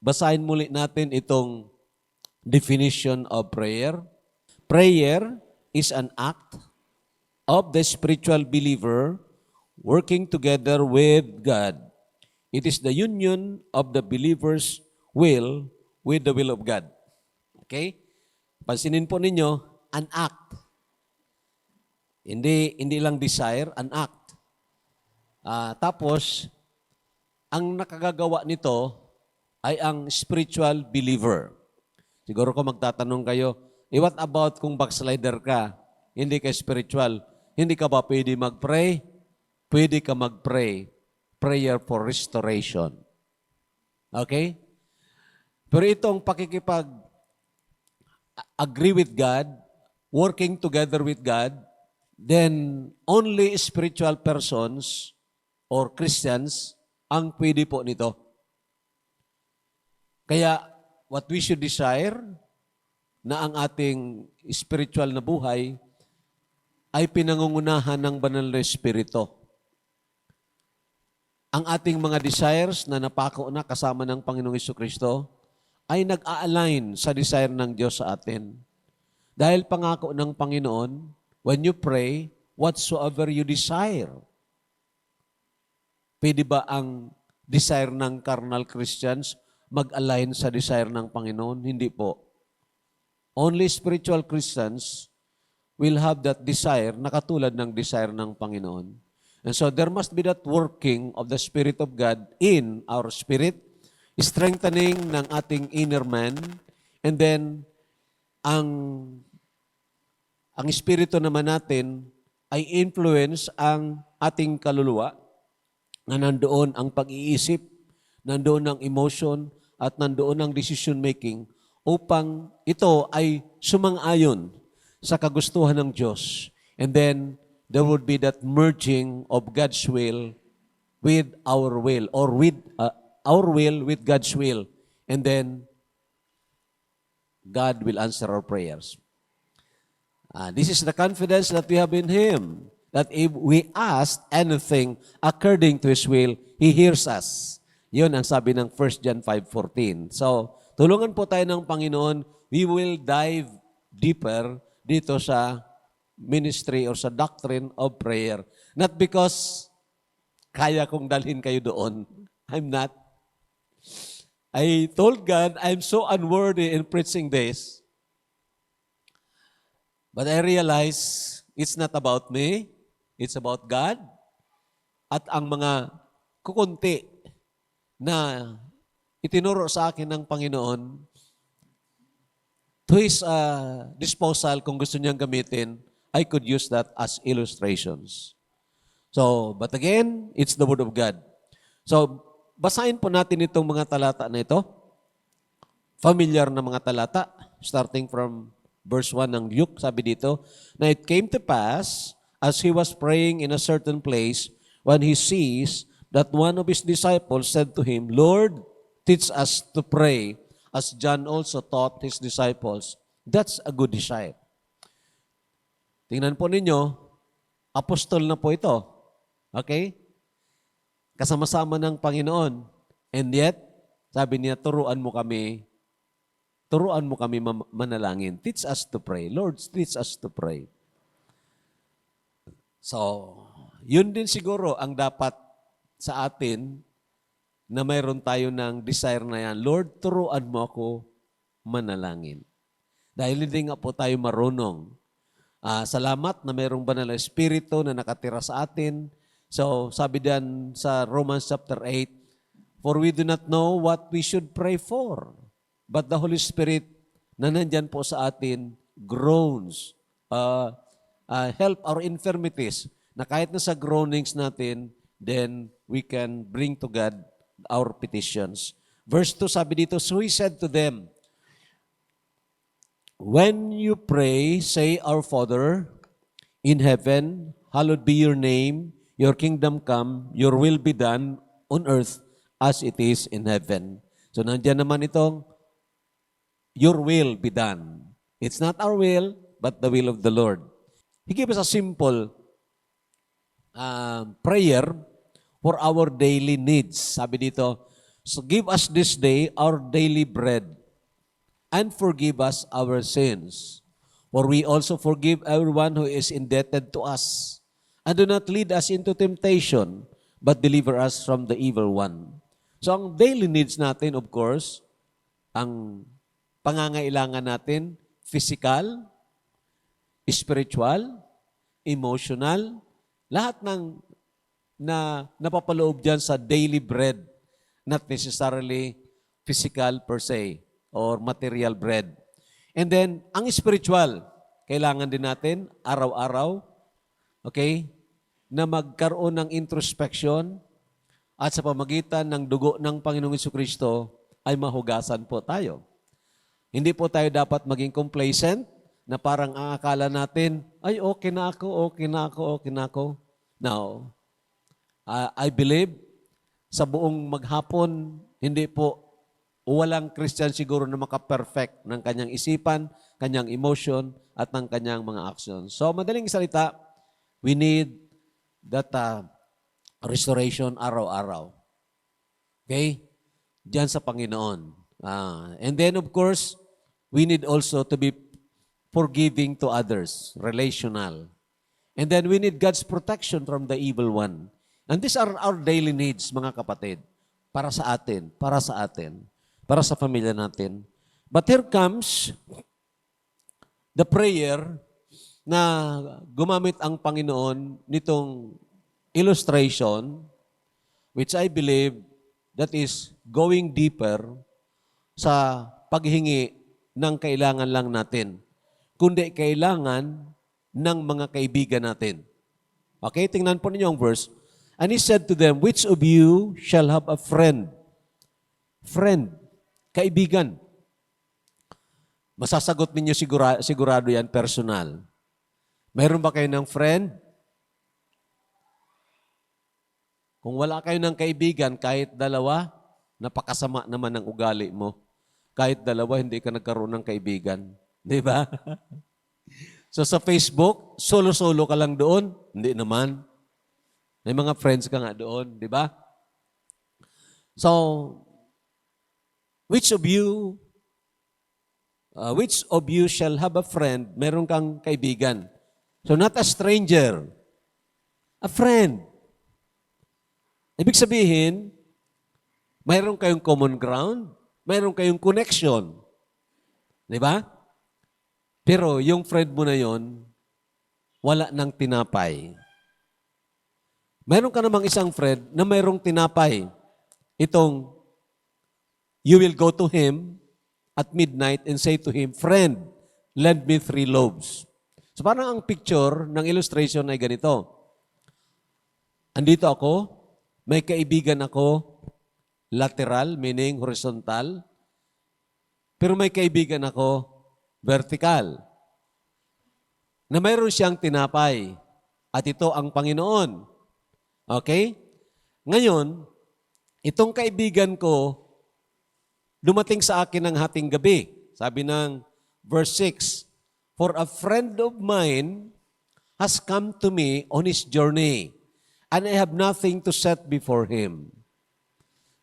basahin muli natin itong definition of prayer. Prayer is an act of the spiritual believer working together with God. It is the union of the believer's will with the will of God. Okay? Pansinin po ninyo, an act. Hindi lang desire, an act. Tapos, ang nakagagawa nito ay ang spiritual believer. Siguro kung magtatanong kayo, what about kung backslider ka? Hindi ka spiritual. Hindi ka ba pwede mag-pray? Pwede ka mag-pray. Prayer for restoration. Okay? Pero itong agree with God, working together with God, then only spiritual persons or Christians ang pwede po nito. Kaya what we should desire na ang ating spiritual na buhay ay pinangungunahan ng banal na Espiritu. Ang ating mga desires na napako na kasama ng Panginoong Jesucristo ay nag-a-align sa desire ng Diyos sa atin. Dahil pangako ng Panginoon, when you pray, whatsoever you desire. Pwede ba ang desire ng carnal Christians mag-align sa desire ng Panginoon? Hindi po. Only spiritual Christians will have that desire na katulad ng desire ng Panginoon. And so there must be that working of the Spirit of God in our spirit, strengthening ng ating inner man, and then ang Espiritu naman natin ay influence ang ating kaluluwa na nandoon ang pag-iisip, nandoon ang emotion, at nandoon ang decision making upang ito ay sumang-ayon sa kagustuhan ng Diyos. And then, there would be that merging of God's will with our will, or with our will with God's will. And then, God will answer our prayers. This is the confidence that we have in Him, that if we ask anything according to His will, He hears us. Yun ang sabi ng 1 John 5:14. So, tulungan po tayo ng Panginoon. We will dive deeper dito sa ministry or sa doctrine of prayer. Not because kaya kong dalhin kayo doon. I'm not. I told God, I'm so unworthy in preaching this. But I realize it's not about me. It's about God. At ang mga kukunti na itinuro sa akin ng Panginoon, to His disposal, kung gusto niyang gamitin, I could use that as illustrations. So, but again, it's the Word of God. So, basahin po natin itong mga talata na ito. Familiar na mga talata, starting from verse 1 ng Luke, sabi dito, "Now it came to pass, as he was praying in a certain place, when he sees that one of his disciples said to him, Lord, teach us to pray, as John also taught his disciples." That's a good desire. Tingnan po ninyo, apostol na po ito. Okay? Kasama-sama ng Panginoon. And yet, sabi niya, turuan mo kami manalangin. Teach us to pray. Lord, teach us to pray. So, yun din siguro ang dapat sa atin na mayroon tayo ng desire na yan. Lord, turuan mo ako manalangin. Dahil hindi nga po tayo marunong. Salamat na mayroong banal na Espiritu na nakatira sa atin. So, sabi diyan sa Romans chapter 8, "For we do not know what we should pray for, but the Holy Spirit na nandyan po sa atin groans, help our infirmities." Na kahit na sa groanings natin, then we can bring to God our petitions. Verse 2, sabi dito, "So He said to them, When you pray, say, Our Father in heaven, hallowed be your name, your kingdom come, your will be done on earth as it is in heaven." So nandiyan naman itong, your will be done. It's not our will, but the will of the Lord. He gave us a simple prayer for our daily needs. Sabi dito, So give us this day our daily bread, and forgive us our sins. For we also forgive everyone who is indebted to us. And do not lead us into temptation, but deliver us from the evil one. So ang daily needs natin, of course, ang pangangailangan natin, physical, spiritual, emotional, lahat ng napapaloob dyan sa daily bread, not necessarily physical per se or material bread. And then, ang spiritual, kailangan din natin araw-araw, okay, na magkaroon ng introspection at sa pamagitan ng dugo ng Panginoong Jesucristo ay mahugasan po tayo. Hindi po tayo dapat maging complacent na parang ang akala natin, ay okay na ako, okay na ako, okay na ako. Now, I believe sa buong maghapon, hindi po walang Christian siguro na maka-perfect ng kanyang isipan, kanyang emotion, at ng kanyang mga actions. So, madaling salita, we need that restoration araw-araw. Okay? Diyan sa Panginoon. And then, of course, we need also to be forgiving to others, relational. And then, we need God's protection from the evil one. And these are our daily needs, mga kapatid, para sa atin, para sa pamilya natin. But here comes the prayer na gumamit ang Panginoon nitong illustration, which I believe that is going deeper sa paghingi ng kailangan lang natin, kundi kailangan ng mga kaibigan natin. Okay, tingnan po ninyo ang verse. And he said to them, which of you shall have a friend? Friend, kaibigan. Masasagot ninyo sigurado yan, personal. Mayroon ba kayo ng friend? Kung wala kayo ng kaibigan, kahit dalawa, napakasama naman ang ugali mo. Kahit dalawa, hindi ka nagkaroon ng kaibigan. Di ba? So sa Facebook, solo-solo ka lang doon? Hindi naman. May mga friends ka nga doon, di ba? So, which of you shall have a friend? Meron kang kaibigan. So, not a stranger. A friend. Ibig sabihin, mayroon kayong common ground, mayroon kayong connection. Di ba? Pero yung friend mo na yon, wala nang tinapay. Mayroon ka namang isang friend na mayroong tinapay. Itong, you will go to him at midnight and say to him, friend, lend me 3 loaves. So parang ang picture ng illustration ay ganito. Andito ako, may kaibigan ako, lateral, meaning horizontal, pero may kaibigan ako, vertical, na mayroon siyang tinapay. At ito ang Panginoon. Okay? Ngayon, itong kaibigan ko, dumating sa akin ng hating gabi. Sabi ng verse 6, for a friend of mine has come to me on his journey, and I have nothing to set before him.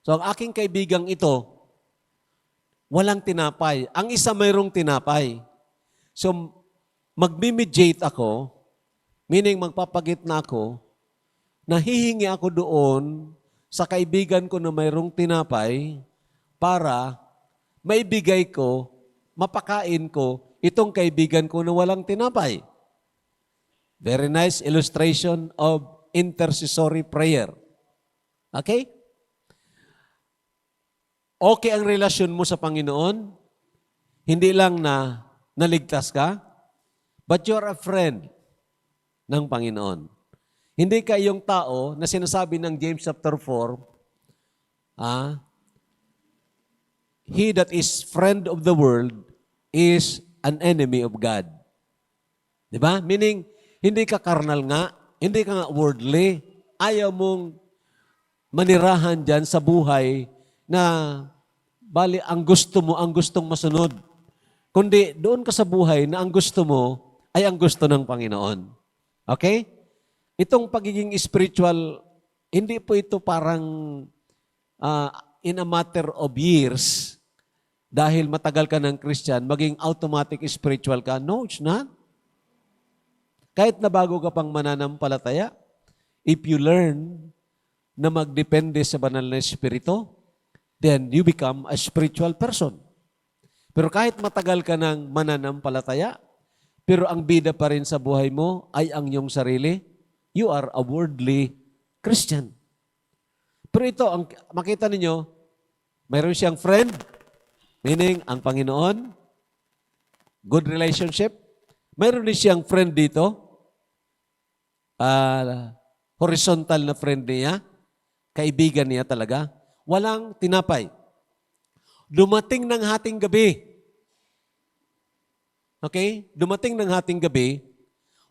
So ang aking kaibigang ito, walang tinapay. Ang isa mayroong tinapay. So magmi-mediate ako, meaning magpapagitna ako, nahihingi ako doon sa kaibigan ko na mayroong tinapay para maibigay ko, mapakain ko itong kaibigan ko na walang tinapay. Very nice illustration of intercessory prayer. Okay? Okay ang relasyon mo sa Panginoon, hindi lang na naligtas ka, but you're a friend ng Panginoon. Hindi ka yung tao na sinasabi ng James chapter 4, he that is friend of the world is an enemy of God. Di ba? Meaning, hindi ka carnal nga, hindi ka nga worldly, ayaw mong manirahan dyan sa buhay na bali ang gusto mo, ang gustong masunod. Kundi doon ka sa buhay na ang gusto mo ay ang gusto ng Panginoon. Okay? Itong pagiging spiritual, hindi po ito parang in a matter of years, dahil matagal ka ng Christian, maging automatic spiritual ka. No, it's not. Kahit na bago ka pang mananampalataya, if you learn na magdepende sa banal na Espiritu, then you become a spiritual person. Pero kahit matagal ka ng mananampalataya, pero ang bida pa rin sa buhay mo ay ang iyong sarili, you are a worldly Christian. Pero ito, ang makita ninyo, mayroon siyang friend, meaning ang Panginoon, good relationship. Mayroon din siyang friend dito, horizontal na friend niya, kaibigan niya talaga. Walang tinapay. Dumating ng hating gabi. Okay? Dumating ng hating gabi,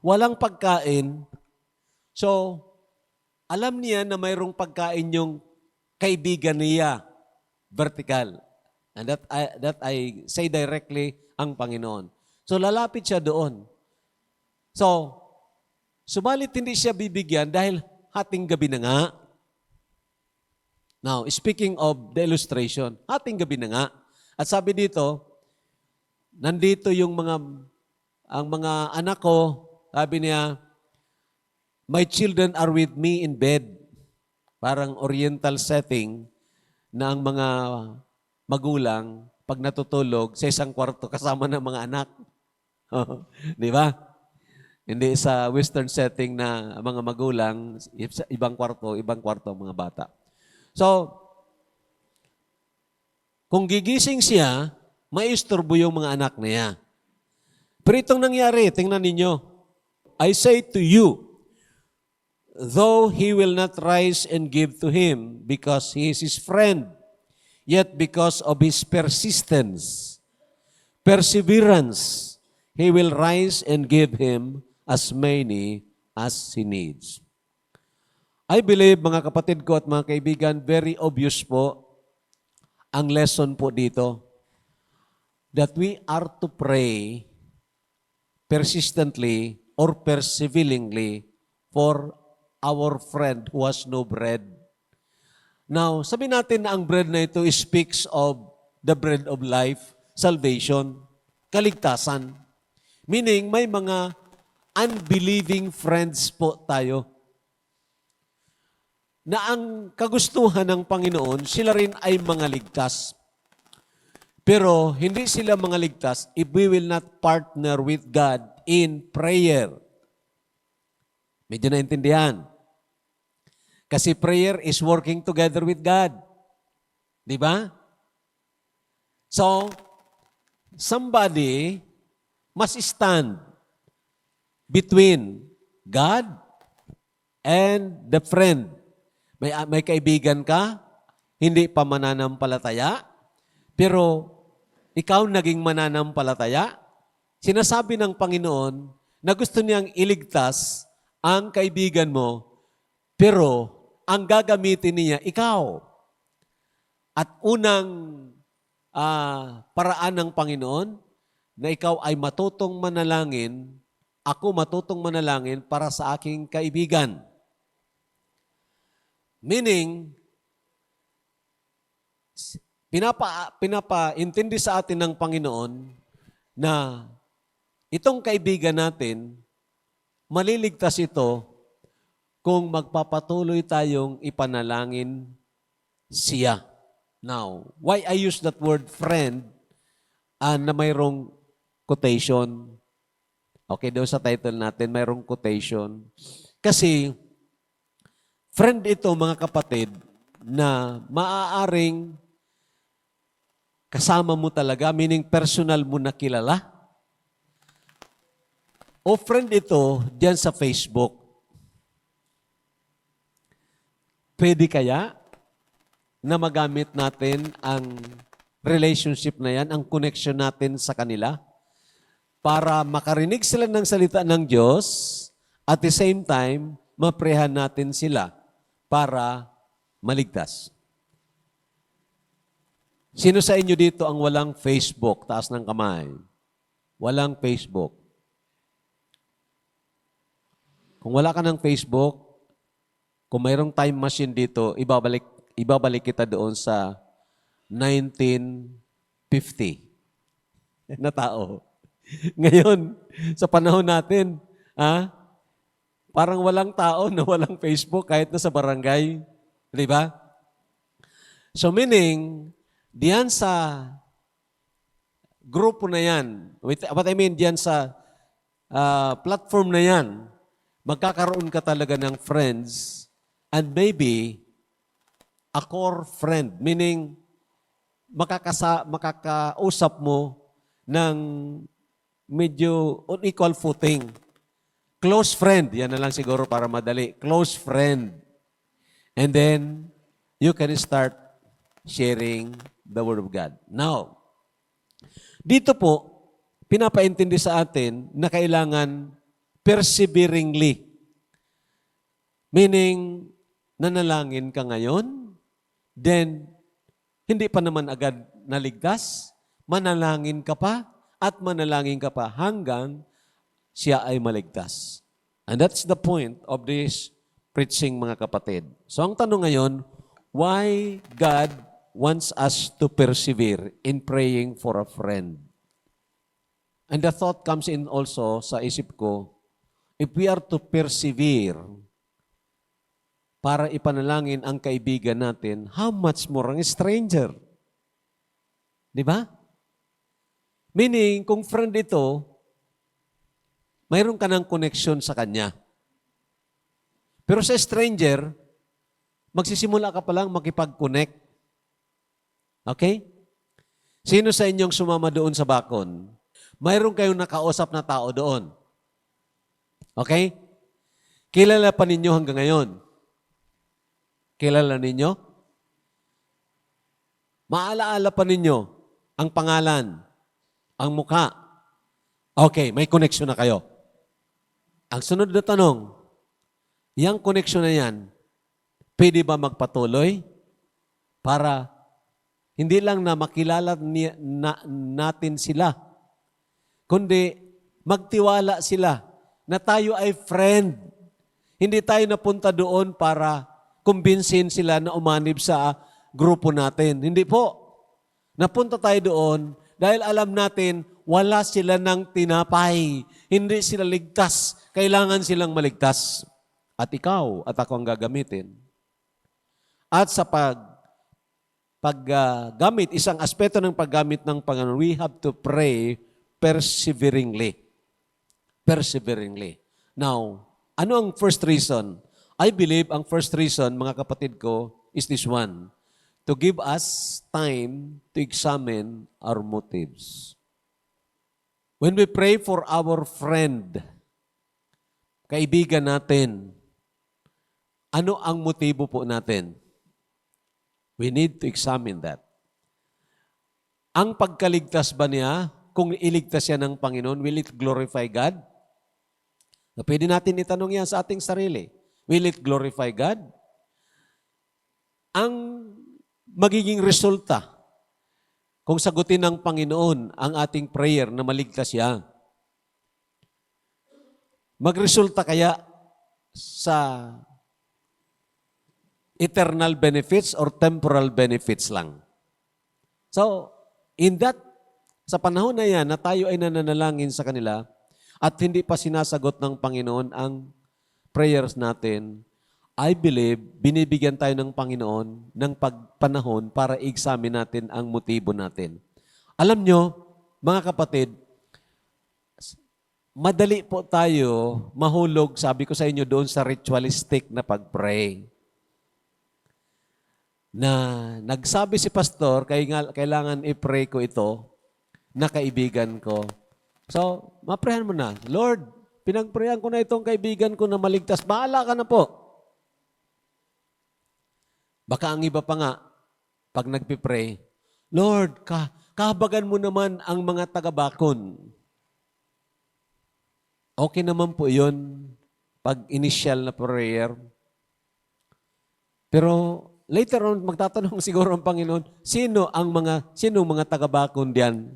walang pagkain. So, alam niya na mayroong pagkain yung kaibigan niya, vertical. And that I say directly ang Panginoon. So, lalapit siya doon. So, subalit hindi siya bibigyan dahil hating gabi na nga. Now, speaking of the illustration, hating gabi na nga. At sabi dito, nandito yung ang mga anak ko, sabi niya, my children are with me in bed. Parang oriental setting na ang mga magulang, pag natutulog, sa isang kwarto kasama ng mga anak. Di ba? Hindi sa western setting na mga magulang, ibang kwarto ang mga bata. So, kung gigising siya, maisturbo yung mga anak niya. Pero itong nangyari, tingnan ninyo. I say to you, though he will not rise and give to him because he is his friend, yet because of his perseverance, he will rise and give him as many as he needs. I believe, mga kapatid ko at mga kaibigan, very obvious po ang lesson po dito that we are to pray persistently or perseveringly for our friend who has no bread. Now, sabi natin na ang bread na ito speaks of the bread of life, salvation, kaligtasan. Meaning, may mga unbelieving friends po tayo na ang kagustuhan ng Panginoon, sila rin ay mga ligtas. Pero hindi sila mga ligtas if we will not partner with God in prayer. Medyo naintindihan. Kasi prayer is working together with God. Di ba? So, somebody must stand between God and the friend. May kaibigan ka, hindi pa mananampalataya, pero ikaw naging mananampalataya. Sinasabi ng Panginoon na gusto niyang iligtas ang kaibigan mo, pero ang gagamitin niya, ikaw. At unang paraan ng Panginoon na ikaw ay matutong manalangin, ako matutong manalangin para sa aking kaibigan. Meaning, pinapa-intindi sa atin ng Panginoon na itong kaibigan natin, maliligtas ito kung magpapatuloy tayong ipanalangin siya. Now, why I use that word friend na mayroong quotation? Okay, doon sa title natin, mayroong quotation. Kasi, friend ito, mga kapatid, na maaaring kasama mo talaga, meaning personal mo na kilala. O friend ito, diyan sa Facebook. Pwede kaya na magamit natin ang relationship na yan, ang connection natin sa kanila, para makarinig sila ng salita ng Diyos, at the same time, maprehan natin sila para maligtas. Sino sa inyo dito ang walang Facebook? Taas ng kamay. Walang Facebook. Kung wala ka ng Facebook, kung mayroong time machine dito, ibabalik kita doon sa 1950 na tao. Ngayon, sa panahon natin, parang walang tao na walang Facebook kahit na sa barangay. Di ba? So meaning, diyan sa grupo na yan, what I mean, diyan sa platform na yan, magkakaroon ka talaga ng friends and maybe a core friend, meaning makakausap mo ng medyo on equal footing. Close friend, yan na lang siguro para madali. Close friend. And then, you can start sharing the Word of God. Now, dito po, pinapaintindi sa atin na kailangan perseveringly. Meaning, nanalangin ka ngayon, then, hindi pa naman agad naligtas, manalangin ka pa, at manalangin ka pa hanggang siya ay maligtas. And that's the point of this preaching, mga kapatid. So, ang tanong ngayon, why God wants us to persevere in praying for a friend? And the thought comes in also sa isip ko, if we are to persevere para ipanalangin ang kaibigan natin, how much more ang stranger? Di ba? Meaning, kung friend ito, mayroon ka ng connection sa kanya. Pero sa stranger, magsisimula ka pa lang makipag-connect. Okay? Sino sa inyong sumama doon sa bakon? Mayroon kayong nakausap na tao doon. Okay? Kilala pa ninyo hanggang ngayon? Kilala ninyo? Maalaala pa ninyo ang pangalan, ang mukha. Okay, may connection na kayo. Ang sunod na tanong, yung connection na yan, pwede ba magpatuloy para hindi lang na makilala natin sila, kundi magtiwala sila na tayo ay friend. Hindi tayo napunta doon para kumbinsin sila na umanib sa grupo natin. Hindi po. Napunta tayo doon dahil alam natin wala sila ng tinapay. Hindi sila ligtas. Kailangan silang maligtas. At ikaw at ako ang gagamitin. At sa paggamit, isang aspeto ng paggamit ng Panginoon, we have to pray perseveringly. Perseveringly. Now, ano ang first reason? I believe ang first reason, mga kapatid ko, is this one. To give us time to examine our motives. When we pray for our friend, kaibigan natin, ano ang motibo po natin? We need to examine that. Ang pagkaligtas ba niya, kung iligtas siya ng Panginoon, will it glorify God? Na pwede natin itanong yan sa ating sarili. Will it glorify God? Ang magiging resulta, kung sagutin ng Panginoon ang ating prayer na maligtas siya, magresulta kaya sa eternal benefits or temporal benefits lang. So, sa panahon na yan na tayo ay nananalangin sa kanila at hindi pa sinasagot ng Panginoon ang prayers natin, I believe, binibigyan tayo ng Panginoon ng pagpanahon para i-examine natin ang motibo natin. Alam nyo, mga kapatid, madali po tayo mahulog, sabi ko sa inyo, doon sa ritualistic na pag-pray. Na nagsabi si pastor, kailangan i-pray ko ito na kaibigan ko. So, maprayan mo na, Lord, pinagprayan ko na itong kaibigan ko na maligtas. Bahala ka na po. Baka ang iba pa nga, pag nagpipray, Lord, kahabagan mo naman ang mga taga-bakon. Okay naman po yun pag initial na prayer. Pero later on, magtatanong siguro ang Panginoon, sino mga taga-bakon diyan?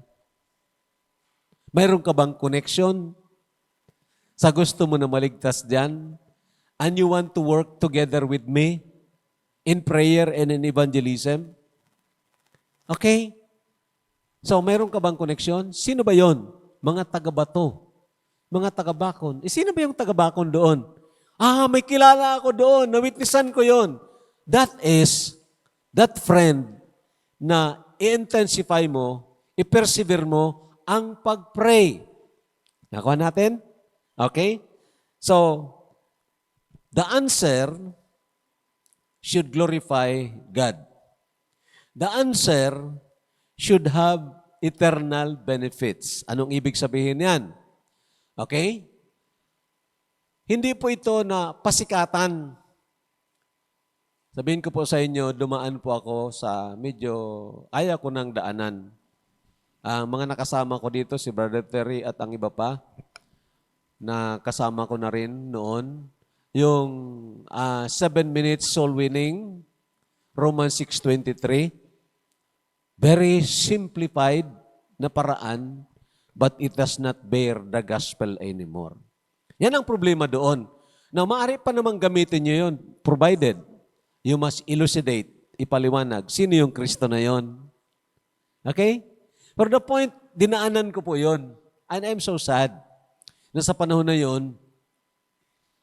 Mayroon ka bang connection sa gusto mo na maligtas diyan? And you want to work together with me in prayer and in evangelism? Okay? So, mayroon ka bang koneksyon? Sino ba yon? Mga taga-bato. Mga taga-bakon. Sino ba yung taga-bakon doon? May kilala ako doon. Na-witnessan ko yon. That is, that friend na i-intensify mo, i-persevere mo ang pag-pray. Nakuha natin? Okay? So, the answer should glorify God. The answer should have eternal benefits. Anong ibig sabihin yan? Okay? Hindi po ito na pasikatan. Sabihin ko po sa inyo, dumaan po ako sa medyo ayaw ko ng daanan. Ang mga nakasama ko dito, si Brother Terry at ang iba pa, na kasama ko na rin noon, yung 7 minutes soul winning, Romans 6:23, very simplified na paraan, but it does not bear the gospel anymore. Yan ang problema doon. Na maaari pa namang gamitin nyo yun, provided you must elucidate, ipaliwanag, sino yung Kristo na yon. Okay? Pero the point, dinaanan ko po yon. And I'm so sad na sa panahon na yon,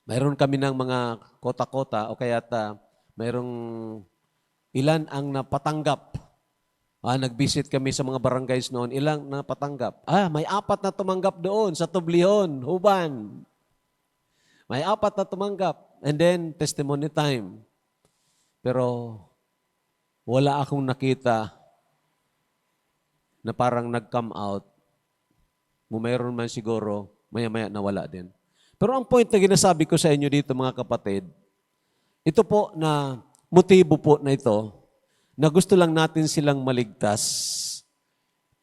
mayroon kami ng mga kota-kota o kaya't mayroong ilan ang napatanggap. Nag-visit kami sa mga barangays noon, ilang napatanggap. May 4 na tumanggap doon sa Tublion, Huban. May 4 na tumanggap. And then, testimony time. Pero wala akong nakita na parang nag-come out. Mayroon man siguro, maya-maya nawala din. Pero ang point na ginasabi ko sa inyo dito mga kapatid, ito po na motibo po na ito, na gusto lang natin silang maligtas.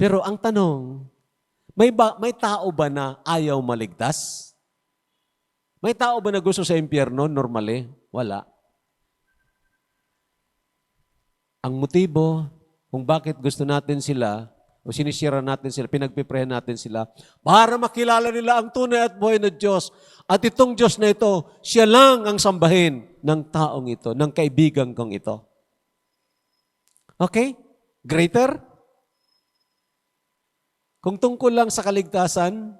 Pero ang tanong, may tao ba na ayaw maligtas? May tao ba na gusto sa impyerno normally? Wala. Ang motibo kung bakit gusto natin sila o sinisira natin sila, pinagpiprehan natin sila, para makilala nila ang tunay at buhay na Diyos. At itong Diyos na ito, siya lang ang sambahin ng taong ito, ng kaibigan kong ito. Okay? Greater? Kung tungkol lang sa kaligtasan,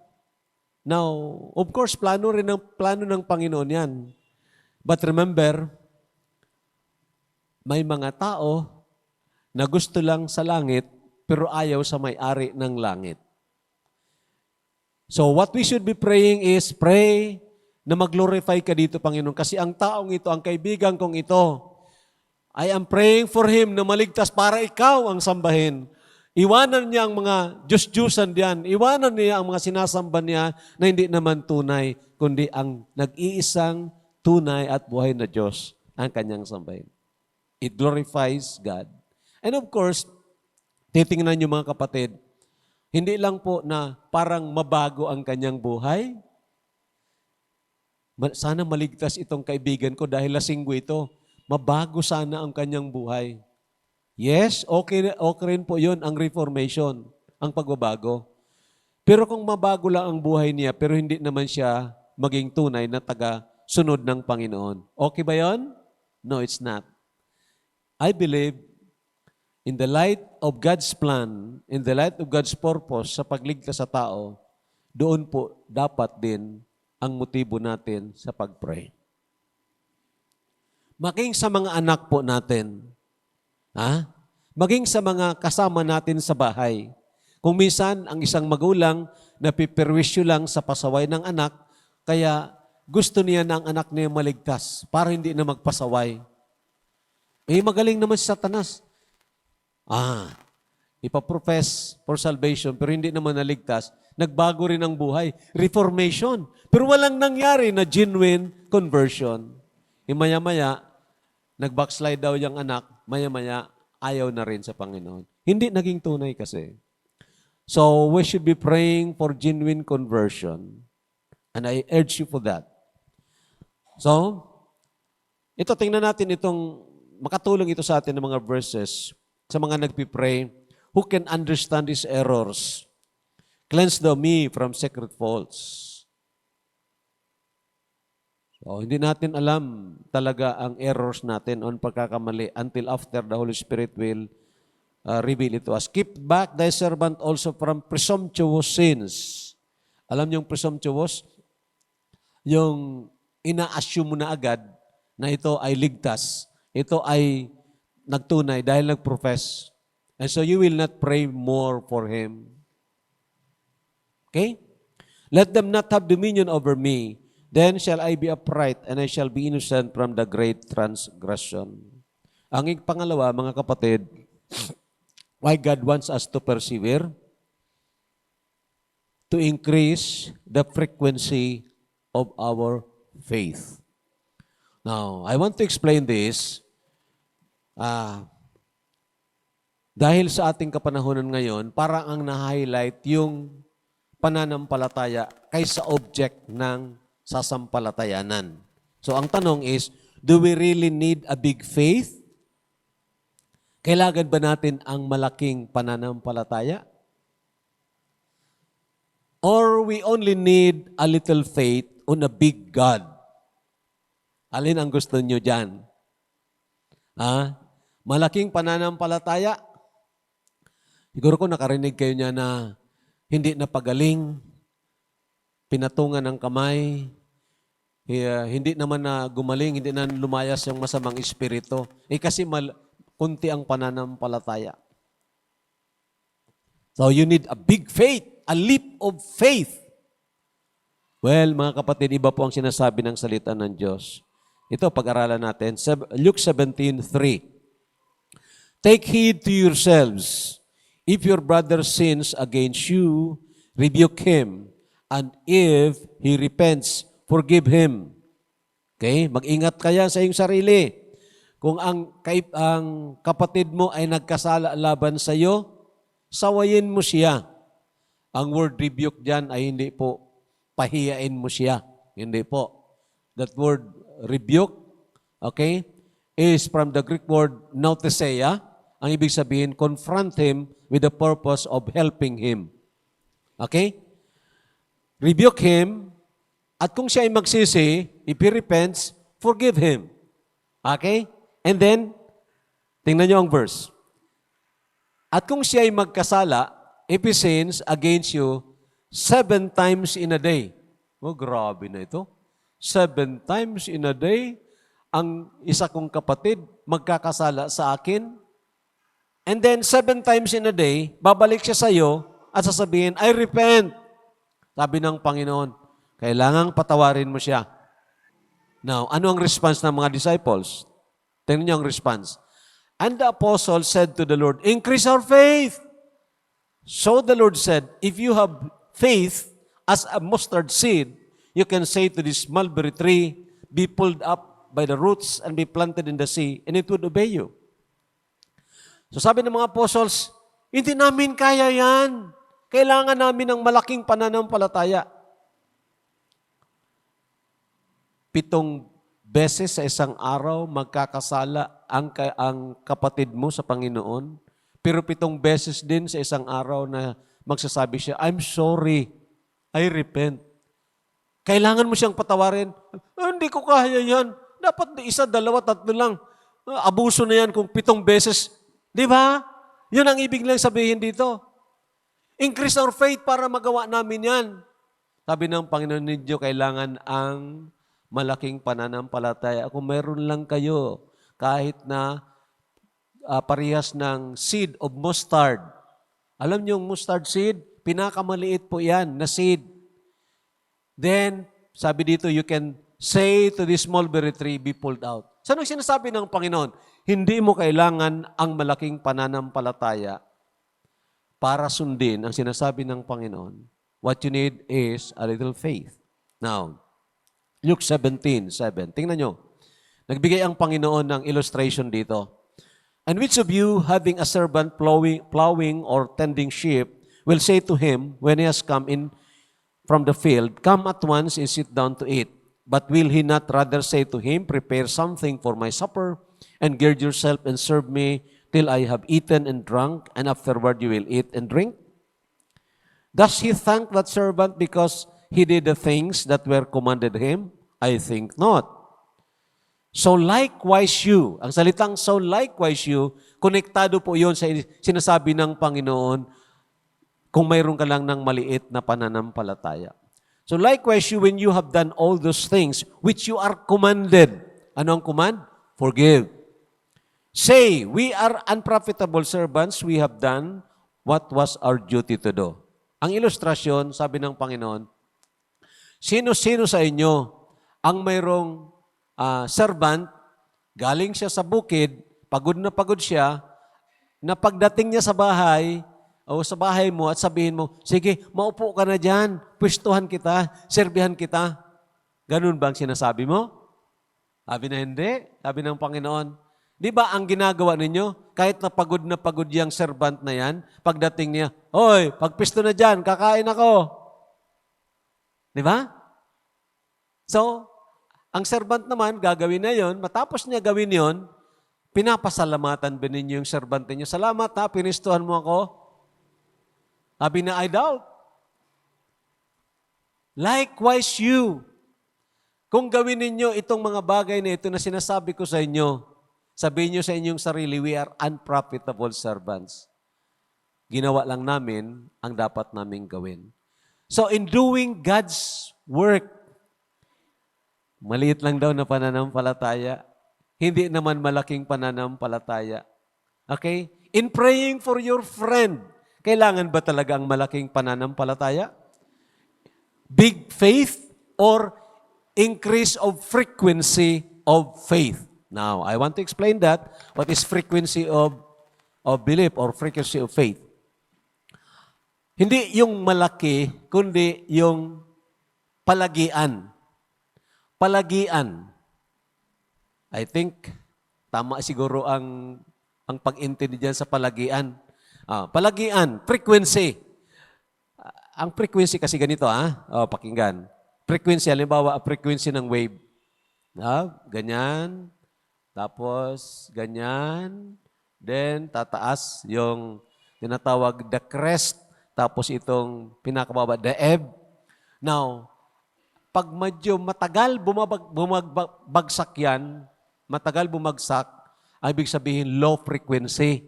now, of course, plano ng Panginoon yan. But remember, may mga tao na gusto lang sa langit, pero ayaw sa may-ari ng langit. So what we should be praying is, pray na mag-glorify ka dito, Panginoon. Kasi ang taong ito, ang kaibigan kong ito, I am praying for him na maligtas para ikaw ang sambahin. Iwanan niya ang mga Diyos-Diyusan diyan. Iwanan niya ang mga sinasamba niya na hindi naman tunay, kundi ang nag-iisang tunay at buhay na Diyos ang kanyang sambahin. It glorifies God. And of course, titingnan niyo mga kapatid, hindi lang po na parang mabago ang kanyang buhay. Sana maligtas itong kaibigan ko dahil lasinggo ito. Mabago sana ang kanyang buhay. Yes, okay rin po yun ang reformation, ang pagbabago. Pero kung mabago lang ang buhay niya, pero hindi naman siya maging tunay na taga-sunod ng Panginoon. Okay ba yun? No, it's not. I believe in the light of God's plan, in the light of God's purpose sa pagligtas sa tao, doon po dapat din ang motibo natin sa pag-pray. Maging sa mga anak po natin, maging sa mga kasama natin sa bahay. Kung minsan, ang isang magulang napiperwisyo lang sa pasaway ng anak, kaya gusto niya na ang anak niya maligtas para hindi na magpasaway. Magaling naman si Satanas. Ipaprofess for salvation pero hindi naman naligtas, nagbago rin ang buhay. Reformation. Pero walang nangyari na genuine conversion. Maya-maya, nag-backslide daw yung anak, maya-maya, ayaw na rin sa Panginoon. Hindi naging tunay kasi. So, we should be praying for genuine conversion. And I urge you for that. So, ito, tingnan natin itong, makatulong ito sa atin ng mga verses sa mga nagpipray who can understand his errors. Cleanse thou me from secret faults. So, hindi natin alam talaga ang errors natin on pagkakamali until after the Holy Spirit will reveal it to us. Keep back thy servant also from presumptuous sins. Alam niyo yung presumptuous? Yung ina-assume mo na agad na ito ay ligtas. Ito ay nagtunay dahil nag-profess. And so you will not pray more for him. Okay? Let them not have dominion over me. Then shall I be upright and I shall be innocent from the great transgression. Ang pangalawa, mga kapatid, why God wants us to persevere? To increase the frequency of our faith. Now, I want to explain this. Dahil sa ating kapanahonan ngayon, parang ang na-highlight yung pananampalataya kaysa object ng sasampalatayanan. So ang tanong is, do we really need a big faith? Kailangan ba natin ang malaking pananampalataya? Or we only need a little faith on a big God? Alin ang gusto nyo dyan? Malaking pananampalataya? Siguro ko nakarinig kayo niya na hindi napagaling, pinatungan ng kamay, hindi naman na gumaling, hindi na lumayas yung masamang espiritu. Kasi kunti ang pananampalataya. So you need a big faith, a leap of faith. Well, mga kapatid, iba po ang sinasabi ng salita ng Diyos. Ito, pag-aralan natin. Luke 17:3. Take heed to yourselves. If your brother sins against you, rebuke him. And if he repents, forgive him. Okay? Mag-ingat kaya sa iyong sarili. Kung ang kapatid mo ay nagkasala laban sa iyo, sawayin mo siya. Ang word rebuke dyan ay hindi po pahiyain mo siya. Hindi po. That word rebuke, okay, is from the Greek word nauteseia. Ang ibig sabihin, confront him with the purpose of helping him. Okay? Rebuke him, at kung siya ay magsisi, if he repents, forgive him. Okay? And then, tingnan niyo ang verse. At kung siya ay magkasala, if he sins against you 7 times in a day. Oh, grabe na ito. 7 times in a day, ang isa kong kapatid magkakasala sa akin. And then 7 times in a day, babalik siya sa iyo at sasabihin, I repent. Sabi ng Panginoon, kailangang patawarin mo siya. Now, ano ang response ng mga disciples? Tingnan niyo ang response. And the apostle said to the Lord, increase our faith. So the Lord said, if you have faith as a mustard seed, you can say to this mulberry tree, be pulled up by the roots and be planted in the sea, and it would obey you. So sabi ng mga apostles, hindi namin kaya yan. Kailangan namin ng malaking pananampalataya. 7 beses sa isang araw magkakasala ang kapatid mo sa Panginoon. Pero 7 beses din sa isang araw na magsasabi siya, I'm sorry, I repent. Kailangan mo siyang patawarin. Hindi ko kaya yan. Dapat 1, 2, 3 lang. Abuso na yan kung 7 beses. Di ba? Yun ang ibig lang sabihin dito. Increase our faith para magawa namin yan. Sabi ng Panginoon ninyo, kailangan ang malaking pananampalataya. Kung meron lang kayo, kahit na parehas ng seed of mustard. Alam niyo yung mustard seed? Pinakamaliit po yan na seed. Then, sabi dito, you can say to this mulberry tree, be pulled out. Saan ang sinasabi ng Panginoon? Hindi mo kailangan ang malaking pananampalataya para sundin ang sinasabi ng Panginoon. What you need is a little faith. Now, Luke 17:7. Tingnan nyo. Nagbigay ang Panginoon ng illustration dito. And which of you, having a servant plowing or tending sheep, will say to him, when he has come in from the field, come at once and sit down to eat. But will he not rather say to him, prepare something for my supper, and gird yourself and serve me till I have eaten and drunk, and afterward you will eat and drink? Does he thank that servant because he did the things that were commanded him? I think not. So likewise you, ang salitang so likewise you, konektado po yun sa sinasabi ng Panginoon kung mayroon ka lang ng maliit na pananampalataya. So likewise you, when you have done all those things which you are commanded. Ano ang command? Forgive. Say, we are unprofitable servants, we have done what was our duty to do. Ang ilustrasyon, sabi ng Panginoon, sino-sino sa inyo ang mayroong servant, galing siya sa bukid, pagod na pagod siya, na pagdating niya sa bahay, o sa bahay mo at sabihin mo, sige, maupo ka na dyan, pwestuhan kita, serbihan kita. Ganun ba ang sinasabi mo? Sabi na hindi. Sabi ng Panginoon, di ba ang ginagawa ninyo, kahit na pagod yung servant na yan, pagdating niya, oy, pagpisto na dyan, kakain ako. Di ba? So, ang servant naman, gagawin na yon. Matapos niya gawin yon, pinapasalamatan ba ninyo yung servant niyo? Salamat ha, pinistuhan mo ako. Sabi na, I doubt. Likewise you. Kung gawin ninyo itong mga bagay na ito na sinasabi ko sa inyo, sabihin nyo sa inyong sarili, we are unprofitable servants. Ginawa lang namin ang dapat naming gawin. So in doing God's work, maliit lang daw na pananampalataya, hindi naman malaking pananampalataya. Okay? In praying for your friend, kailangan ba talaga ang malaking pananampalataya? Big faith or increase of frequency of faith? Now, I want to explain that. What is frequency of belief or frequency of faith? Hindi yung malaki, kundi yung palagian. Palagian. I think, tama siguro ang pag-intindi dyan sa palagian. Palagian, frequency. Ang frequency kasi ganito, pakinggan. Frequency, halimbawa, frequency ng wave. Ganyan. Tapos, ganyan. Then, tataas yung tinatawag the crest. Tapos itong pinakababa, the ebb. Now, pag medyo matagal bumagsak yan, matagal bumagsak, ibig sabihin low frequency.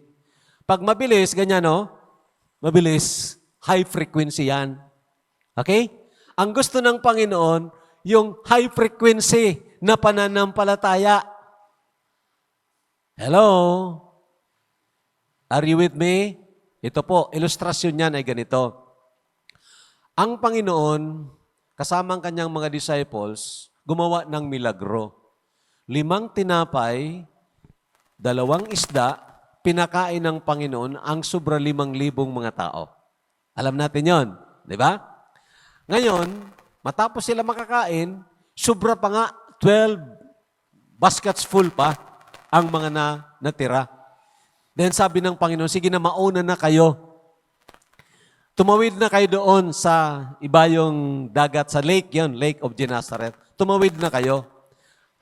Pag mabilis, ganyan no? Mabilis, high frequency yan. Okay? Ang gusto ng Panginoon, yung high frequency na pananampalataya. Hello? Are you with me? Ito po, ilustrasyon niyan ay ganito. Ang Panginoon, kasama ang kanyang mga disciples, gumawa ng milagro. 5 tinapay, 2 isda, pinakain ng Panginoon ang sobra 5,000 mga tao. Alam natin yon, di ba? Ngayon, matapos sila makakain, sobra pa nga, 12 baskets full pa ang mga natira. Then sabi ng Panginoon, sige na, mauna na kayo. Tumawid na kayo doon sa ibayong dagat, sa lake yon, Lake of Gennesaret. Tumawid na kayo.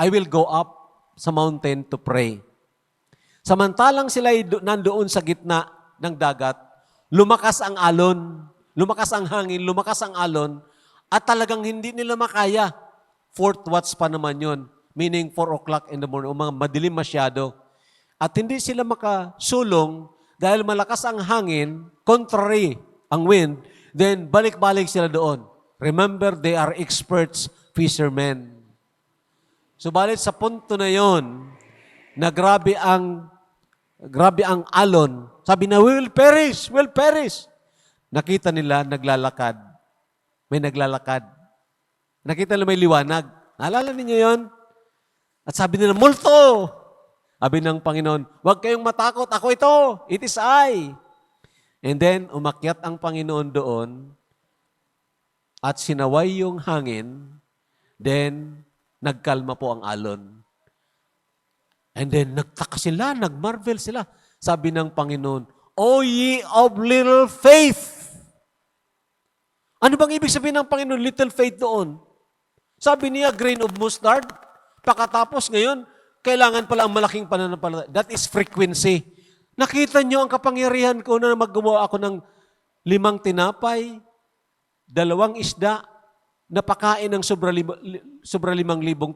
I will go up sa mountain to pray. Samantalang sila nandoon sa gitna ng dagat, lumakas ang alon, lumakas ang hangin, lumakas ang alon, at talagang hindi nila makaya. 4th watch pa naman yun, meaning 4 o'clock in the morning, o mga madilim masyado. At hindi sila makasulong dahil malakas ang hangin, contrary ang wind, then balik-balik sila doon. Remember, they are experts fishermen. Subalit sa punto na yon, na grabe ang alon. Sabi na, we will perish, we will perish. Nakita nila, naglalakad. May naglalakad. Nakita nila may liwanag. Naalala ninyo yon? At sabi nila, multo! Sabi ng Panginoon, huwag kayong matakot, ako ito, it is I. And then, umakyat ang Panginoon doon at sinaway yung hangin, then, nagkalma po ang alon. And then, nagtaka sila, nagmarvel sila. Sabi ng Panginoon, O ye of little faith! Ano bang ibig sabihin ng Panginoon, little faith doon? Sabi niya, grain of mustard. Pakatapos ngayon, kailangan pala ang malaking pananampalataya. That is frequency. Nakita niyo ang kapangyarihan ko na maggawa ako ng 5 tinapay, 2 isda, napakain ng sobra 5,000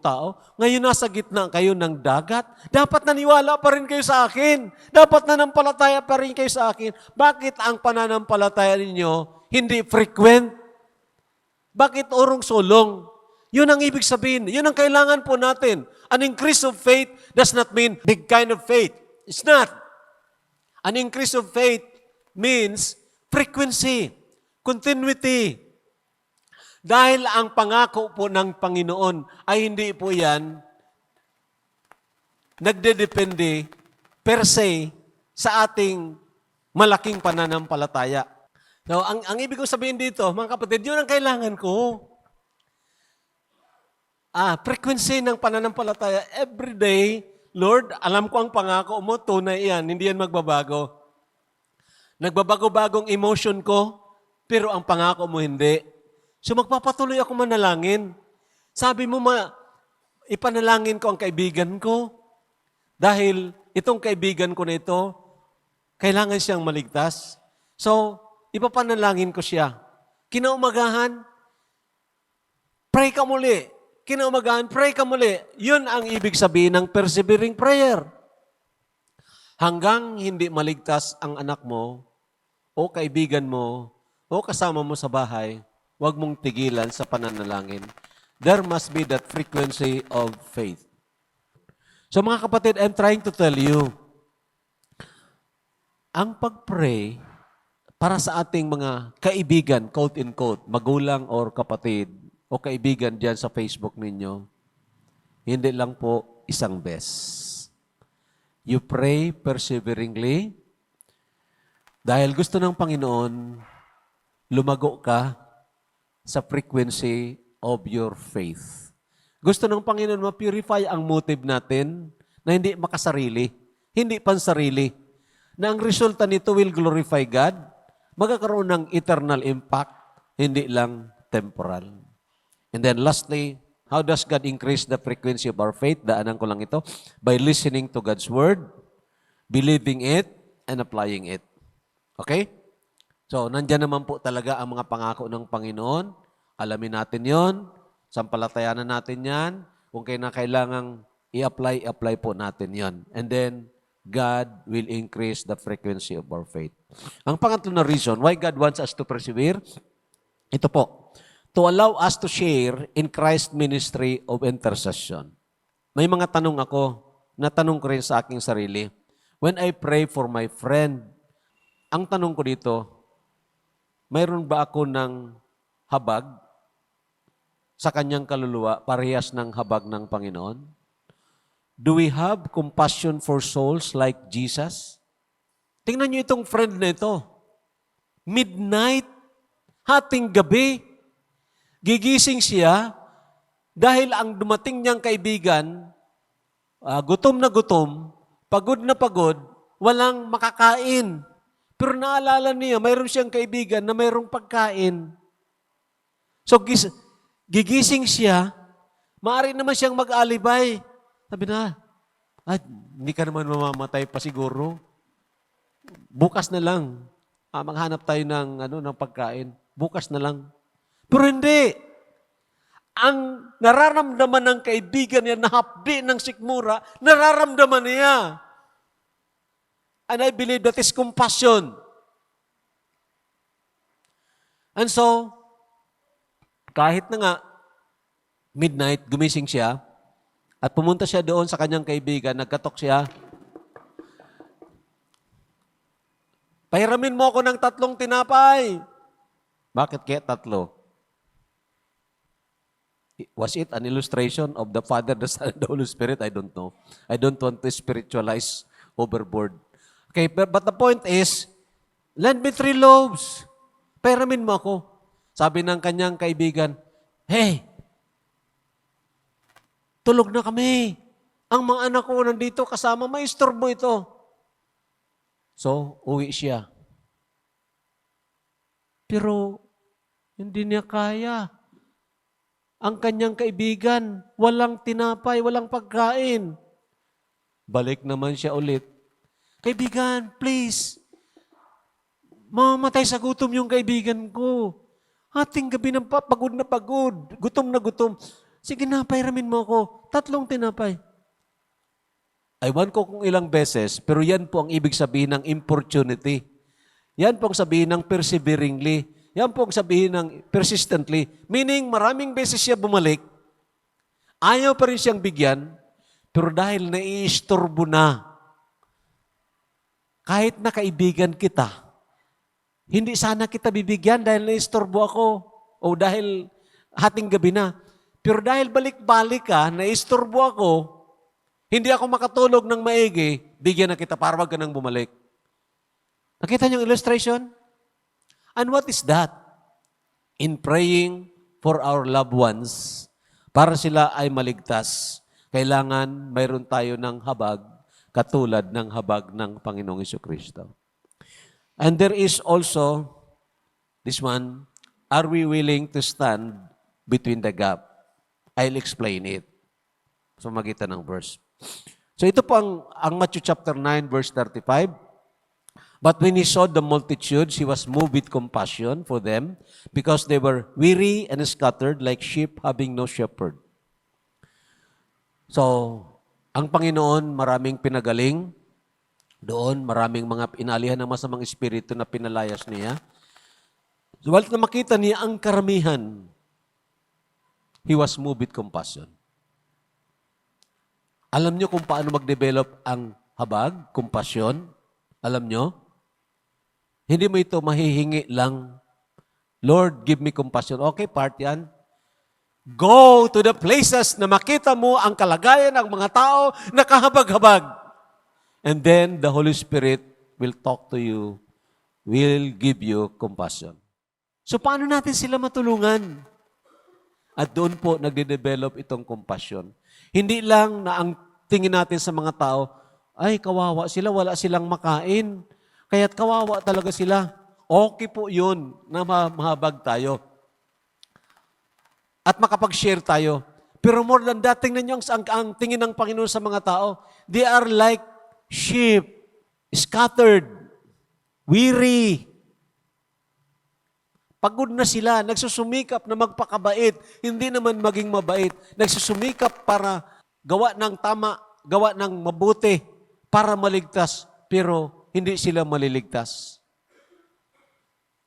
tao. Ngayon nasa gitna kayo ng dagat. Dapat naniwala pa rin kayo sa akin. Dapat nanampalataya pa rin kayo sa akin. Bakit ang pananampalataya ninyo hindi frequent? Bakit urong sulong? Yun ang ibig sabihin. Yun ang kailangan po natin. An increase of faith does not mean big kind of faith. It's not. An increase of faith means frequency, continuity. Dahil ang pangako po ng Panginoon ay hindi po yan nagdedepende per se sa ating malaking pananampalataya. So, ang ibig ko sabihin dito, mga kapatid, yun ang kailangan ko. Frequency ng pananampalataya. Every day, Lord, alam ko ang pangako mo, tunay yan, hindi yan magbabago. Nagbabago-bagong emotion ko, pero ang pangako mo hindi. So magpapatuloy ako manalangin. Sabi mo, ipanalangin ko ang kaibigan ko dahil itong kaibigan ko na ito, kailangan siyang maligtas. So, ipapanalangin ko siya. Kinaumagahan, pray ka muli. Kinaumagahan, pray ka muli. Yun ang ibig sabihin ng persevering prayer. Hanggang hindi maligtas ang anak mo, o kaibigan mo, o kasama mo sa bahay, huwag mong tigilan sa pananalangin. There must be that frequency of faith. So mga kapatid, I'm trying to tell you, ang pag-pray para sa ating mga kaibigan, quote-in-quote, magulang or kapatid, o kaibigan dyan sa Facebook ninyo, hindi lang po isang beses. You pray perseveringly dahil gusto ng Panginoon, lumago ka sa frequency of your faith. Gusto ng Panginoon ma-purify ang motive natin na hindi makasarili, hindi pansarili, na ang resulta nito will glorify God, magkakaroon ng eternal impact, hindi lang temporal. And then lastly, how does God increase the frequency of our faith? Daanan ko lang ito. By listening to God's Word, believing it, and applying it. Okay? So, nandyan naman po talaga ang mga pangako ng Panginoon. Alamin natin yon, sampalatayanan natin yan. Kung kailangang i-apply po natin yon. And then, God will increase the frequency of our faith. Ang pangatlo na reason why God wants us to persevere, ito po, to allow us to share in Christ's ministry of intercession. May mga tanong ako, natanong ko rin sa aking sarili. When I pray for my friend, ang tanong ko dito, mayroon ba ako ng habag sa kanyang kaluluwa, parehas ng habag ng Panginoon? Do we have compassion for souls like Jesus? Tingnan niyo itong friend na ito. Midnight, hating gabi, gigising siya dahil ang dumating niyang kaibigan, gutom na gutom, pagod na pagod, walang makakain. Pero naalala niya, mayroon siyang kaibigan na mayroong pagkain. So, gigising siya, maaari naman siyang mag-alibay. Sabi na, hindi ka naman mamamatay pa siguro. Bukas na lang. Maghanap tayo ng pagkain. Bukas na lang. Pero hindi. Ang nararamdaman ng kaibigan niya na hapdi ng sikmura, nararamdaman niya. And I believe that is compassion. And so, kahit na nga, midnight, gumising siya, at pumunta siya doon sa kanyang kaibigan, nagkatok siya, pahiramin mo ako ng 3 tinapay. Bakit kaya 3? Was it an illustration of the Father, the Son, and the Holy Spirit? I don't know. I don't want to spiritualize overboard. Okay, but the point is, lend me 3 loaves. Pahiramin mo ako. Sabi ng kanyang kaibigan, hey, tulog na kami. Ang mga anak ko nandito kasama, may istorbo ito. So, uwi siya. Pero, hindi niya kaya. Ang kanyang kaibigan, walang tinapay, walang pagkain. Balik naman siya ulit. Kaibigan, please. Mamamatay sa gutom yung kaibigan ko. Hating gabi ng pagod na pagod, gutom na gutom. Sige na, pairamin mo ako. 3 tinapay. Aywan ko kung ilang beses, pero yan po ang ibig sabihin ng importunity. Yan po ang sabihin ng perseveringly. Yan po ang sabihin ng persistently. Meaning, maraming beses siya bumalik, ayaw pa rin siyang bigyan, pero dahil naiistorbo na, kahit na kaibigan kita, hindi sana kita bibigyan dahil naistorbo ako o dahil hating gabi na. Pero dahil balik-balik ka, naistorbo ako, hindi ako makatulog ng maigi, bigyan na kita para wag ka nang bumalik. Nakita niyo yung illustration? And what is that? In praying for our loved ones, para sila ay maligtas, kailangan mayroon tayo ng habag, katulad ng habag ng Panginoong Jesucristo. And there is also, this one, are we willing to stand between the gap? I'll explain it. So magitan ng verse. So ito po ang Matthew chapter 9, verse 35. But when he saw the multitudes, he was moved with compassion for them because they were weary and scattered like sheep having no shepherd. So, ang Panginoon maraming pinagaling doon, maraming mga inalihan ng masamang espiritu na pinalayas niya. So, walit na makita niya ang karamihan, he was moved with compassion. Alam niyo kung paano mag-develop ang habag, compassion? Alam niyo? Hindi mo ito mahihingi lang, Lord, give me compassion. Okay, part yan. Go to the places na makita mo ang kalagayan ng mga tao na kahabag-habag. And then the Holy Spirit will talk to you, will give you compassion. So paano natin sila matulungan? At doon po nagde-develop itong compassion. Hindi lang na ang tingin natin sa mga tao, ay kawawa sila, wala silang makain. Kaya't kawawa talaga sila. Okay po yun na mahabag tayo. At makapag-share tayo. Pero more than that, tingnan niyo ang tingin ng Panginoon sa mga tao. They are like sheep, scattered, weary. Pagod na sila, nagsusumikap na magpakabait, hindi naman maging mabait. Nagsusumikap para gawa ng tama, gawa ng mabuti, para maligtas, pero hindi sila maliligtas.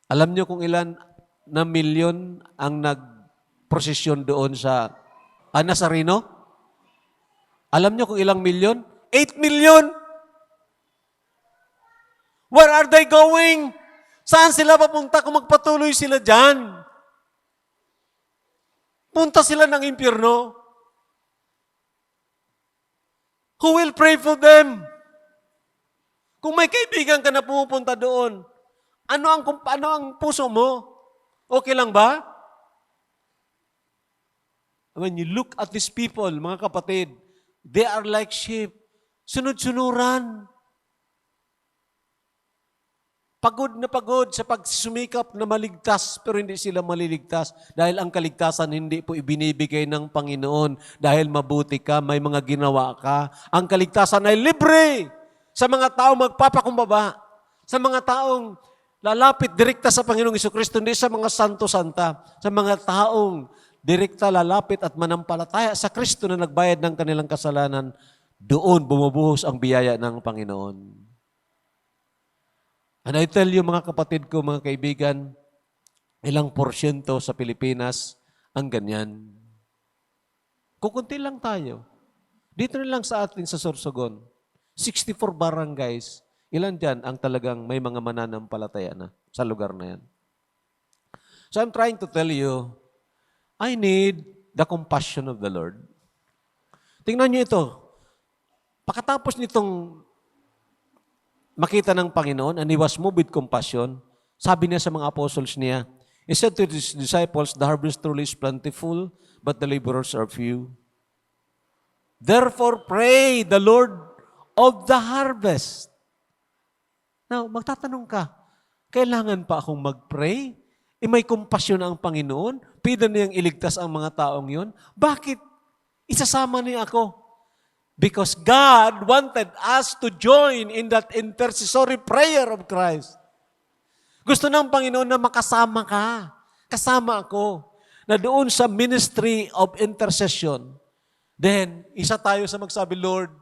Alam niyo kung ilan na milyon ang nagprosesyon doon sa Nazareno? Alam niyo kung ilang milyon? 8 million! Where are they going? Saan sila papunta kung magpatuloy sila dyan? Punta sila ng impyerno. Who will pray for them? Kung may kaibigan ka na pumupunta doon, ano ang puso mo? Okay lang ba? When you look at these people, mga kapatid, they are like sheep. Sunod-sunuran. Pagod na pagod sa pagsumikap na maligtas, pero hindi sila maliligtas. Dahil ang kaligtasan hindi po ibinibigay ng Panginoon. Dahil mabuti ka, may mga ginawa ka. Ang kaligtasan ay libre sa mga taong magpapakumbaba. Sa mga taong lalapit direkta sa Panginoong Jesucristo, hindi sa mga santo-santa. Sa mga taong direkta lalapit at manampalataya sa Kristo na nagbayad ng kanilang kasalanan, doon bumubuhos ang biyaya ng Panginoon. And I tell you mga kapatid ko, mga kaibigan, ilang porsyento sa Pilipinas ang ganyan. Kukunti lang tayo. Dito na lang sa atin sa Sorsogon, 64 barangays, ilan dyan ang talagang may mga mananampalataya na sa lugar na yan. So I'm trying to tell you, I need the compassion of the Lord. Tingnan niyo ito. Pagkatapos nitong makita ng Panginoon, and He was moved with compassion, sabi niya sa mga apostles niya, He said to His disciples, the harvest truly is plentiful, but the laborers are few. Therefore, pray the Lord of the harvest. Now, magtatanong ka, kailangan pa akong mag-pray? May kompasyon ang Panginoon? Pwede niyang iligtas ang mga taong yun? Bakit? Isasama niya ako. Because God wanted us to join in that intercessory prayer of Christ. Gusto ng Panginoon na makasama ka. kasama ako na doon sa ministry of intercession, then isa tayo sa magsabi, Lord,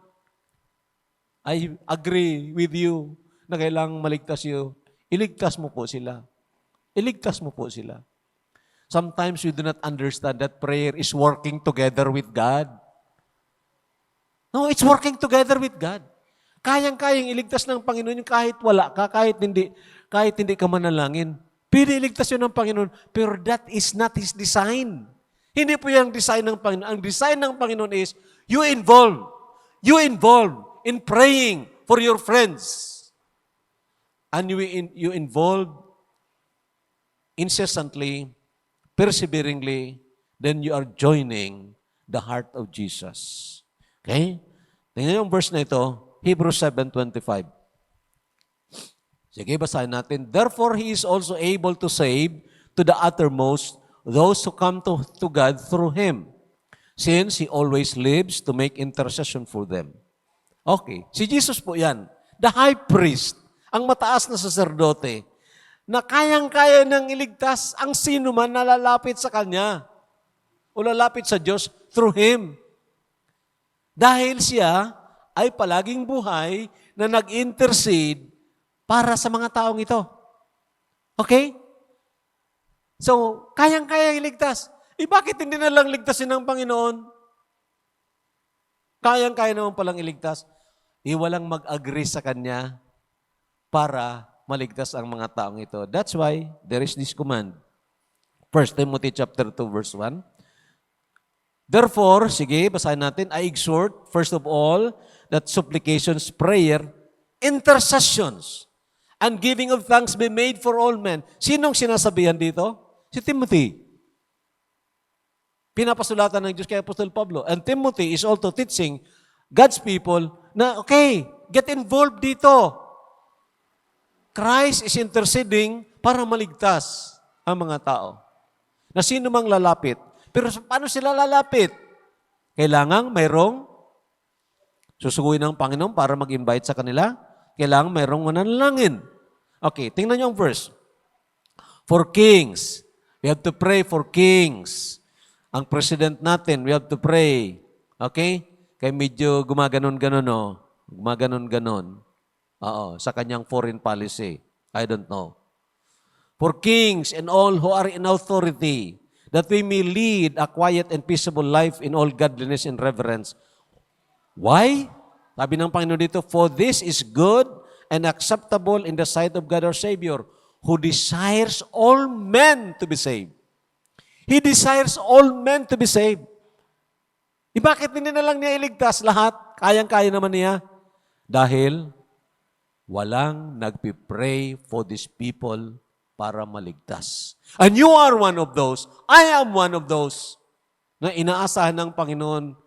I agree with you na kailangang maligtas you. Iligtas mo po sila. Iligtas mo po sila. Sometimes we do not understand that prayer is working together with God. No, it's working together with God. Kayang-kayang iligtas ng Panginoon yung kahit wala ka, kahit hindi ka manalangin. Pwede iligtas yun ng Panginoon, pero that is not His design. Hindi po yung design ng Panginoon. Ang design ng Panginoon is, you involve in praying for your friends. And you involve incessantly, perseveringly, then you are joining the heart of Jesus. Okay? Tingnan yung verse na ito, Hebrews 7:25. Sige, basahin natin. Therefore, He is also able to save to the uttermost those who come to God through Him, since He always lives to make intercession for them. Okay, si Jesus po yan, the high priest, ang mataas na saserdote, na kayang-kaya nang iligtas ang sino man na lalapit sa Kanya o lalapit sa Diyos through Him. Dahil siya ay palaging buhay na nag-intercede para sa mga taong ito. Okay? So, kayang-kaya iligtas. Bakit hindi na lang ligtasin ng Panginoon? Kayang-kaya naman palang iligtas. Walang mag-agree sa Kanya para maligtas ang mga taong ito. That's why there is this command. 1 Timothy chapter 2 verse 1. Therefore, sige, basahin natin, I exhort, first of all, that supplications, prayer, intercessions, and giving of thanks be made for all men. Sinong sinasabihan dito? Si Timothy. Pinapasulatan ng Diyos kay Apostol Pablo. And Timothy is also teaching God's people na, okay, get involved dito. Christ is interceding para maligtas ang mga tao. Na sino mang lalapit. Pero paano sila lalapit? Kailangang mayroong susuguin ng Panginoon para mag-invite sa kanila. Kailangang mayroong mananalangin. Okay, tingnan niyo ang verse. For kings, we have to pray for kings. Ang president natin, we have to pray. Okay? Kaya medyo gumaganon-ganon, no? Gumaganon-ganon. Oo, sa kanyang foreign policy. I don't know. For kings and all who are in authority, that we may lead a quiet and peaceable life in all godliness and reverence. Why? Sabi ng Panginoon dito, for this is good and acceptable in the sight of God our Savior, who desires all men to be saved. He desires all men to be saved. Bakit hindi na lang niya iligtas lahat? Kayang-kaya naman niya. Dahil walang nagpipray for these people para maligtas. And you are one of those. I am one of those na inaasahan ng Panginoon.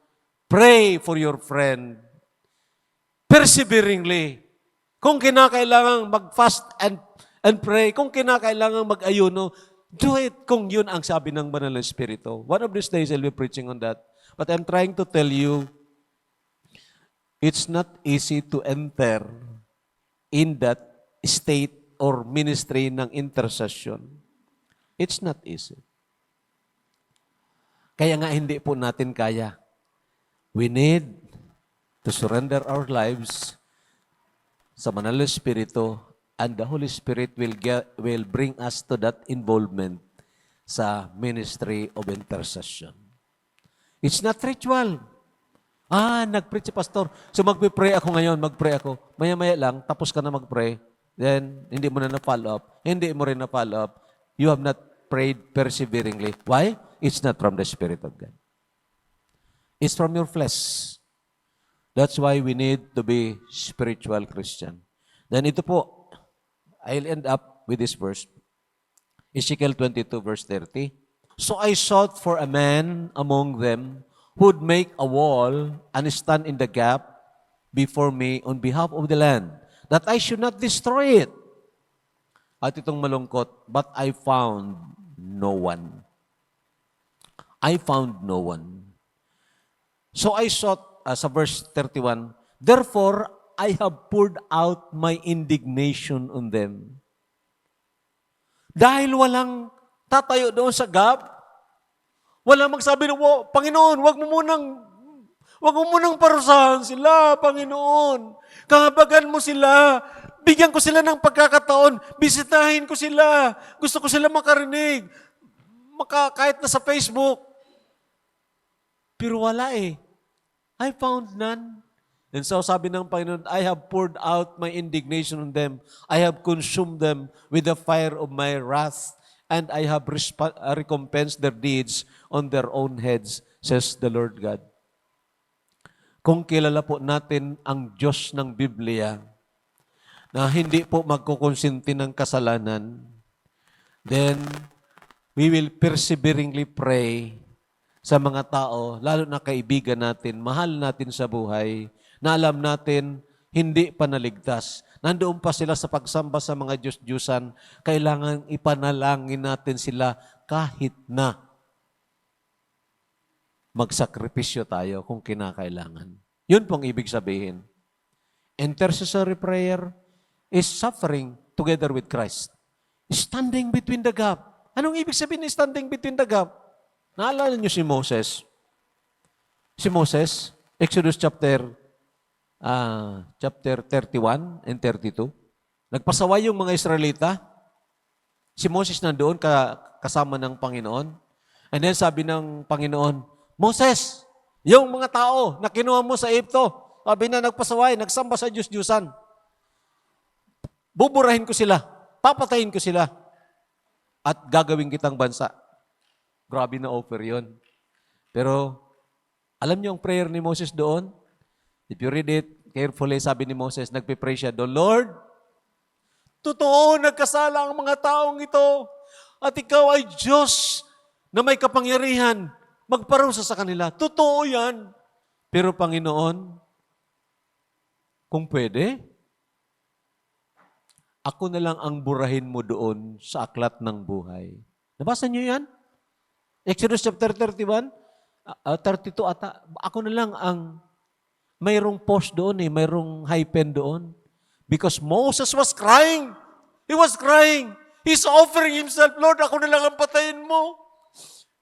Pray for your friend. Perseveringly. Kung kinakailangang mag-fast and pray, kung kinakailangang mag-ayuno, do it kung yun ang sabi ng Banal na Espiritu. One of these days, I'll be preaching on that. But I'm trying to tell you, it's not easy to enter in that state or ministry ng intercession. It's not easy. Kaya nga hindi po natin kaya. We need to surrender our lives sa Banal na Espiritu, and the Holy Spirit will bring us to that involvement sa ministry of intercession. It's not ritual. Nag-preach si pastor. So magpipray ako ngayon, mag-pray ako. Maya-maya lang, tapos ka na mag-pray. Then, hindi mo na na-follow up. Hindi mo rin na-follow up. You have not prayed perseveringly. Why? It's not from the Spirit of God. It's from your flesh. That's why we need to be spiritual Christian. Then ito po, I'll end up with this verse. Ezekiel 22 verse 30. So I sought for a man among them who would make a wall and stand in the gap before me on behalf of the land, that I should not destroy it. At itong malungkot, but I found no one. I found no one. So I sought, sa verse 31, therefore I have poured out my indignation on them. Dahil walang tatayo doon sa gap. Wala magsabi na, Panginoon, wag mo munang parusahan sila, Panginoon. Kahabagan mo sila. Bigyan ko sila ng pagkakataon. Bisitahin ko sila. Gusto ko sila makarinig. Kahit na sa Facebook. Pero wala eh. I found none. And so sabi ng Panginoon, I have poured out my indignation on them. I have consumed them with the fire of my wrath. And I have recompensed their deeds on their own heads, says the Lord God. Kung kilala po natin ang Diyos ng Biblia, na hindi po magkukonsinti ng kasalanan, then we will perseveringly pray sa mga tao, lalo na kaibigan natin, mahal natin sa buhay, na alam natin hindi pa naligtas. Nandoon pa sila sa pagsamba sa mga Diyos-Diyusan, kailangan ipanalangin natin sila kahit na magsakripisyo tayo kung kinakailangan. Yun pong ibig sabihin. Intercessory prayer is suffering together with Christ. Standing between the gap. Anong ibig sabihin ng standing between the gap? Naalala niyo si Moses? Si Moses, Exodus chapter 31 and 32. Nagpasaway yung mga Israelita. Si Moses nandoon kasama ng Panginoon. And then sabi ng Panginoon, Moses, yung mga tao na kinuha mo sa Egypto, sabi na nagpasaway, nagsamba sa Diyos-Diyusan. Buburahin ko sila, papatayin ko sila, at gagawin kitang bansa. Grabe na offer yon. Pero, alam niyo ang prayer ni Moses doon? If you read it carefully, sabi ni Moses, nagpipray siya doon, Lord, totoo, nagkasala ang mga taong ito, at ikaw ay Diyos na may kapangyarihan, magparusa sa kanila. Totoo yan. Pero Panginoon, kung pwede, ako na lang ang burahin mo doon sa aklat ng buhay. Nabasa niyo yan? Exodus chapter 31, 32 ata. Ako na lang ang mayroong post doon mayroong high pen doon. Because Moses was crying. He was crying. He's offering himself, Lord, ako na lang ang patayin mo.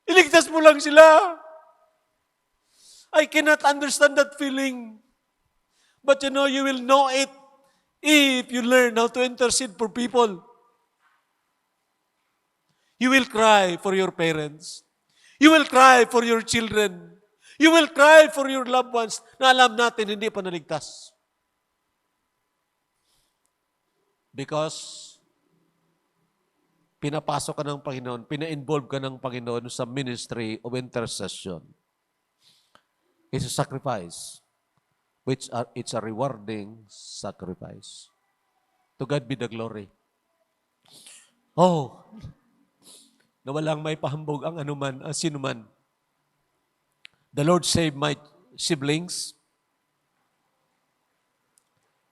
Iligtas mo lang sila. I cannot understand that feeling. But you will know it if you learn how to intercede for people. You will cry for your parents. You will cry for your children. You will cry for your loved ones na alam natin hindi pa naligtas. Because pinapasok ka ng Panginoon, pina-involve ka ng Panginoon sa ministry of intercession. It's a sacrifice, it's a rewarding sacrifice. To God be the glory. Oh, na walang may pahambog ang anuman, sinuman. The Lord saved my siblings.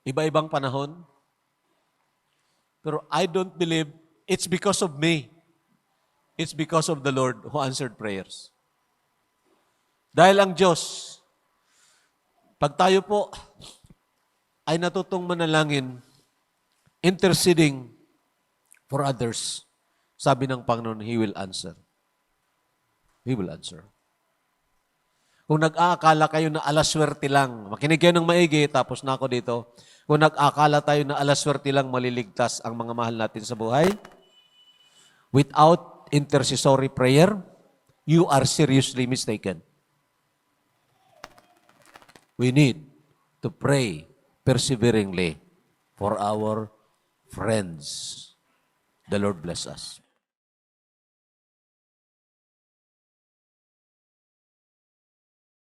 Iba-ibang panahon. Pero I don't believe it's because of me. It's because of the Lord who answered prayers. Dahil ang Diyos, pag tayo po ay natutong manalangin, interceding for others, sabi ng Panginoon, He will answer. He will answer. Kung nag-aakala kayo na alaswerte lang, makinig kayo ng maigi, tapos na ako dito. Kung nag-aakala tayo na alaswerte lang maliligtas ang mga mahal natin sa buhay, without intercessory prayer, you are seriously mistaken. We need to pray perseveringly for our friends. The Lord bless us.